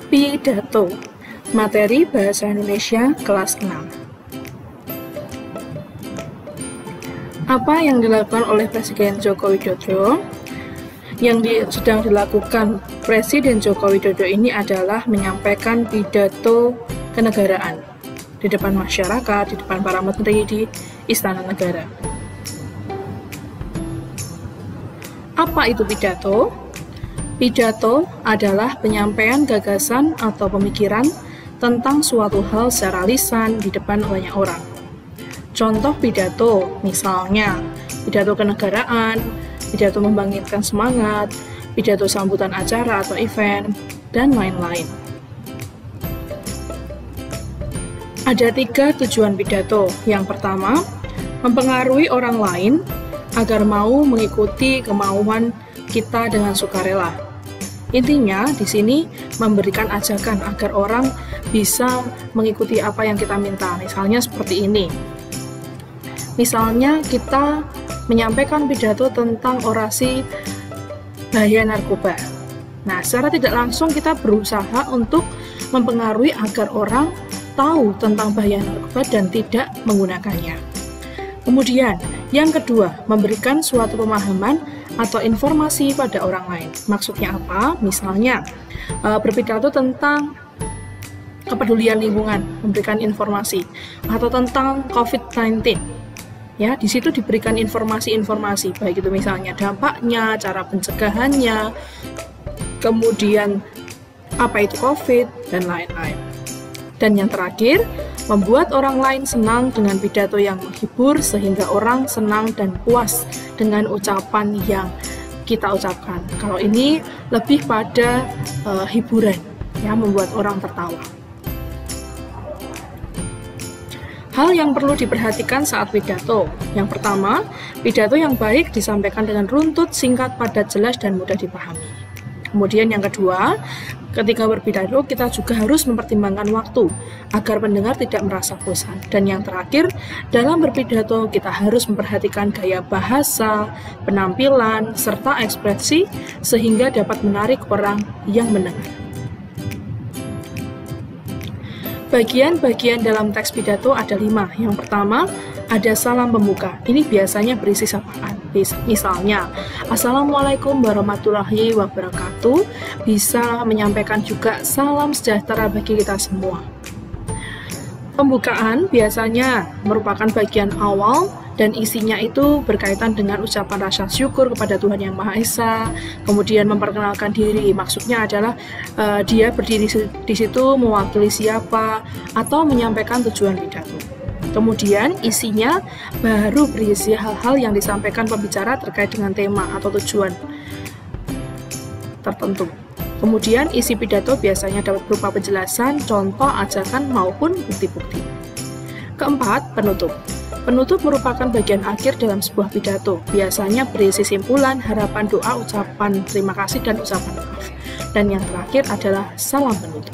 Pidato, materi Bahasa Indonesia kelas 6. Apa yang dilakukan oleh Presiden Joko Widodo? Yang sedang dilakukan Presiden Joko Widodo ini adalah menyampaikan pidato kenegaraan di depan masyarakat, di depan para menteri di Istana Negara. Apa itu pidato? Pidato adalah penyampaian gagasan atau pemikiran tentang suatu hal secara lisan di depan banyak orang. Contoh pidato, misalnya pidato kenegaraan, pidato membangkitkan semangat, pidato sambutan acara atau event, dan lain-lain. Ada 3 tujuan pidato. Yang pertama, mempengaruhi orang lain agar mau mengikuti kemauan kita dengan sukarela. Intinya di sini memberikan ajakan agar orang bisa mengikuti apa yang kita minta. Misalnya seperti ini. Misalnya kita menyampaikan pidato tentang orasi bahaya narkoba. Nah, secara tidak langsung kita berusaha untuk mempengaruhi agar orang tahu tentang bahaya narkoba dan tidak menggunakannya. Kemudian, yang kedua, memberikan suatu pemahaman atau informasi pada orang lain. Maksudnya apa? Misalnya, berpidato tentang kepedulian lingkungan, memberikan informasi, atau tentang COVID-19. Ya, di situ diberikan informasi-informasi, baik itu misalnya dampaknya, cara pencegahannya, kemudian apa itu COVID, dan lain-lain. Dan yang terakhir, membuat orang lain senang dengan pidato yang menghibur sehingga orang senang dan puas dengan ucapan yang kita ucapkan. Kalau ini lebih pada hiburan, ya, membuat orang tertawa. Hal yang perlu diperhatikan saat pidato. Yang pertama, pidato yang baik disampaikan dengan runtut, singkat, padat, jelas, dan mudah dipahami. Kemudian yang kedua, ketika berpidato kita juga harus mempertimbangkan waktu agar pendengar tidak merasa bosan. Dan yang terakhir, dalam berpidato kita harus memperhatikan gaya bahasa, penampilan, serta ekspresi sehingga dapat menarik orang yang mendengar. Bagian-bagian dalam teks pidato ada 5. Yang pertama, ada salam pembuka. Ini biasanya berisi sapaan. Misalnya, Assalamualaikum warahmatullahi wabarakatuh. Bisa menyampaikan juga salam sejahtera bagi kita semua. Pembukaan biasanya merupakan bagian awal dan isinya itu berkaitan dengan ucapan rasa syukur kepada Tuhan Yang Maha Esa, kemudian memperkenalkan diri. Maksudnya adalah dia berdiri di situ mewakili siapa atau menyampaikan tujuan pidato. Kemudian isinya baru berisi hal-hal yang disampaikan pembicara terkait dengan tema atau tujuan tertentu. Kemudian isi pidato biasanya dapat berupa penjelasan, contoh, ajakan, maupun bukti-bukti. Keempat, penutup. Penutup merupakan bagian akhir dalam sebuah pidato. Biasanya berisi simpulan, harapan, doa, ucapan terima kasih, dan ucapan maaf. Dan yang terakhir adalah salam penutup.